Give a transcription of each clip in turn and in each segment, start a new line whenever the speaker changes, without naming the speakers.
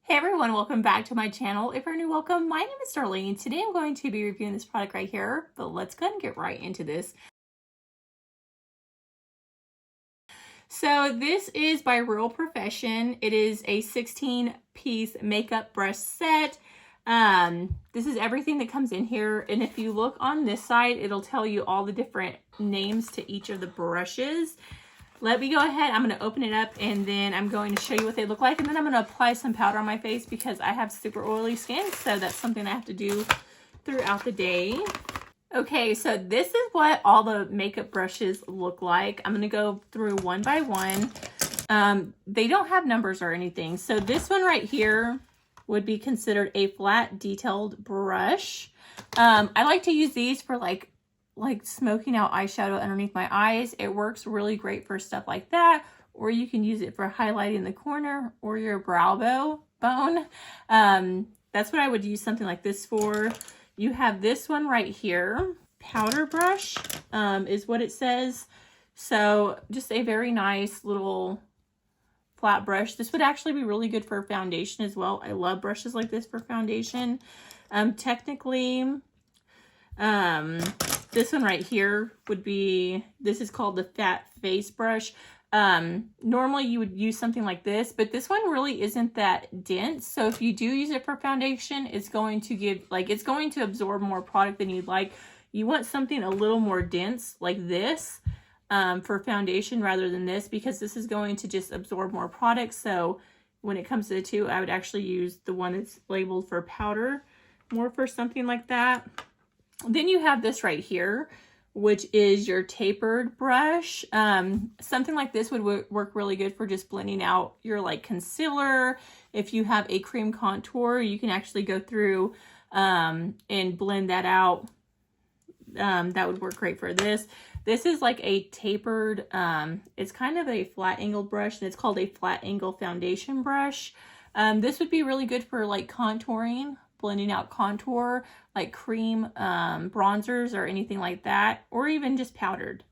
Hey everyone, welcome back to my channel. If you're new, welcome. My name is Darlene. Today I'm going to be reviewing this product right here, but let's go ahead and get right into this. So this is by Real Profession. It is a 16-piece makeup brush set. This is everything that comes in here, and if you look on this side, it'll tell you all the different names to each of the brushes. Let me go ahead, I'm going to open it up and then I'm going to show you what they look like, and then I'm going to apply some powder on my face because I have super oily skin, so that's something I have to do throughout the day. Okay, so this is what all the makeup brushes look like. I'm going to go through one by one. They don't have numbers or anything. So this one right here would be considered a flat detailed brush. I like to use these for like smoking out eyeshadow underneath my eyes. It works really great for stuff like that, or you can use it for highlighting the corner or your brow bone. That's what I would use something like this for. You have this one right here, powder brush, is what it says. So just a very nice little flat brush. This would actually be really good for foundation as well. I love brushes like this for foundation. Technically, this one right here would be, this is called the fat face brush. Normally you would use something like this, but this one really isn't that dense. So if you do use it for foundation, it's going to give, it's going to absorb more product than you'd like. You want something a little more dense like this, for foundation rather than this, because this is going to just absorb more product. So when it comes to the two, I would actually use the one that's labeled for powder more for something like that. Then you have this right here, which is your tapered brush. Something like this would work really good for just blending out your concealer. If you have a cream contour, you can actually go through and blend that out. That would work great for this. This is like a tapered, it's kind of a flat angled brush, and it's called a flat angle foundation brush. This would be really good for contouring, blending out contour, like cream bronzers or anything like that, or even just powdered,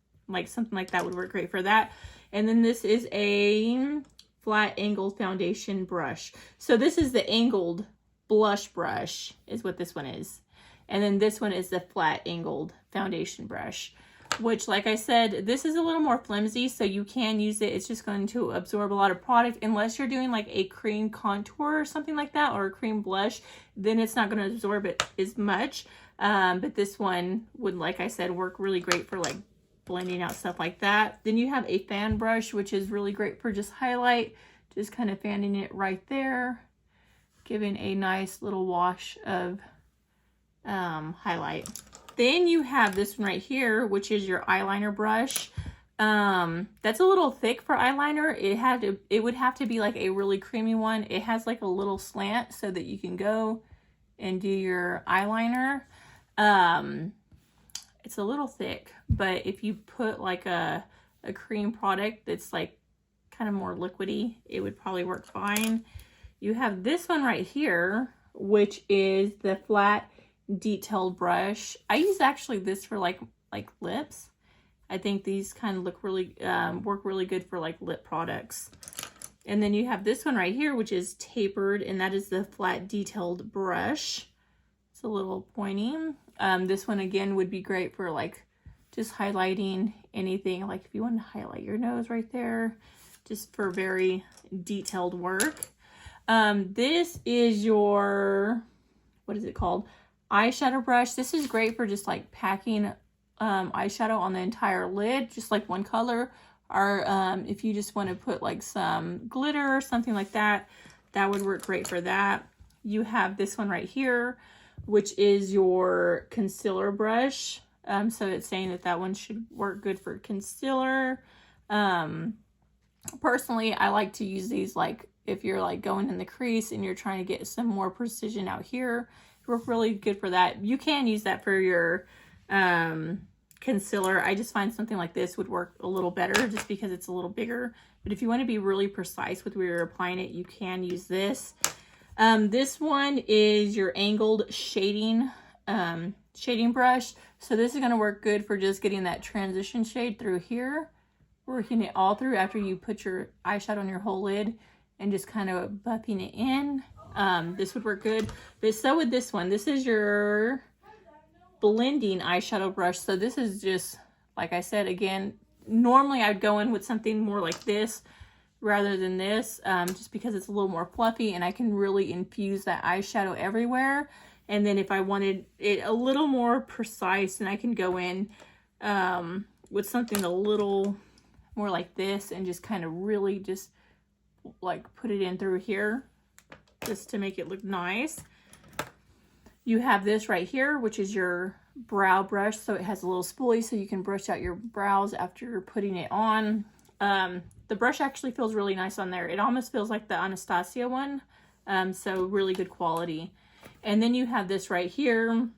something like that would work great for that. And then this is a flat angled foundation brush. So this is the angled blush brush is what this one is. And then this one is the flat angled foundation brush, which, like I said, this is a little more flimsy, so you can use it. It's just going to absorb a lot of product. Unless you're doing a cream contour or something like that, or a cream blush, then it's not going to absorb it as much. But this one would, like I said, work really great for blending out stuff like that. Then you have a fan brush, which is really great for just highlight, just kind of fanning it right there, giving a nice little wash of highlight. Then you have this one right here, which is your eyeliner brush. That's a little thick for eyeliner. It would have to be a really creamy one. It has a little slant so that you can go and do your eyeliner. It's a little thick, but if you put a cream product that's kind of more liquidy, it would probably work fine. You have this one right here, which is the flat detailed brush. I use actually this for like lips. I think these kind of look really work really good for lip products. And then you have this one right here, which is tapered, and that is the flat detailed brush. It's a little pointy. This one again would be great for just highlighting anything, if you want to highlight your nose right there, just for very detailed work. This is your, what is it called? Eyeshadow brush. This is great for just packing eyeshadow on the entire lid, just one color, or if you just want to put some glitter or something like that, that would work great for that. You have this one right here, which is your concealer brush. So it's saying that one should work good for concealer. Personally, I like to use these if you're going in the crease and you're trying to get some more precision out here. Work really good for that. You can use that for your concealer. I just find something like this would work a little better just because it's a little bigger. But if you want to be really precise with where you're applying it, you can use this. This one is your angled shading brush. So this is going to work good for just getting that transition shade through here, working it all through after you put your eyeshadow on your whole lid and just kind of buffing it in. this would work good. But so would this one. This is your blending eyeshadow brush. So this is just, like I said, again, normally I'd go in with something more like this rather than this, just because it's a little more fluffy and I can really infuse that eyeshadow everywhere. And then if I wanted it a little more precise, then I can go in with something a little more like this and just kind of really just like put it in through here just to make it look nice. You have this right here, which is your brow brush. So it has a little spoolie so you can brush out your brows after putting it on. The brush actually feels really nice on there. It almost feels like the Anastasia one. So really good quality. And then you have this right here,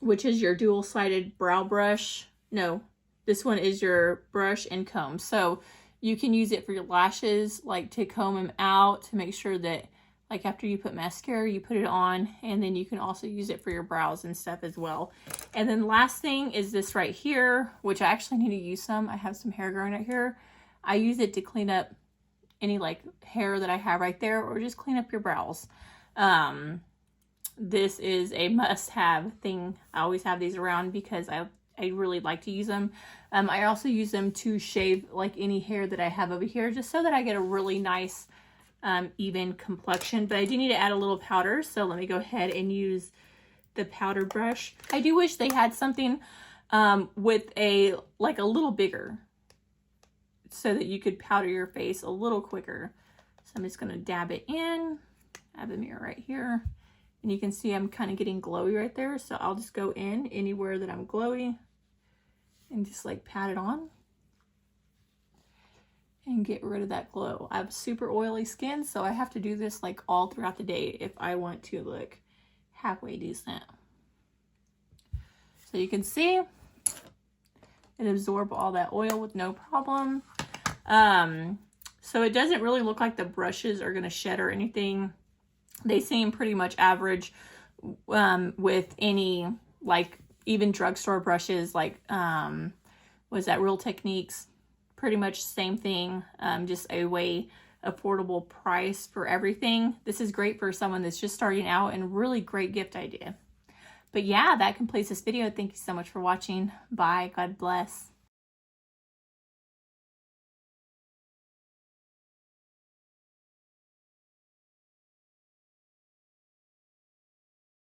which is your dual-sided brow brush. No, this one is your brush and comb. So you can use it for your lashes, like to comb them out to make sure that, like after you put mascara, you put it on, and then you can also use it for your brows and stuff as well. And then last thing is this right here, which I actually need to use some. I have some hair growing out here. I use it to clean up any like hair that I have right there, or just clean up your brows. This is a must-have thing. I always have these around because I really like to use them. I also use them to shave like any hair that I have over here, just so that I get a really nice even complexion. But I do need to add a little powder, so let me go ahead and use the powder brush. I do wish they had something with a like a little bigger, so that you could powder your face a little quicker. So I'm just gonna dab it in. I have a mirror right here, and you can see I'm kind of getting glowy right there. So I'll just go in anywhere that I'm glowy and just like pat it on and get rid of that glow. I have super oily skin, so I have to do this like all throughout the day if I want to look halfway decent. So you can see it absorbs all that oil with no problem. So it doesn't really look like the brushes are gonna shed or anything. They seem pretty much average with any, like even drugstore brushes, like was that Real Techniques? Pretty much same thing, just a way affordable price for everything. This is great for someone that's just starting out, and really great gift idea. But yeah, that completes this video. Thank you so much for watching. Bye. God bless.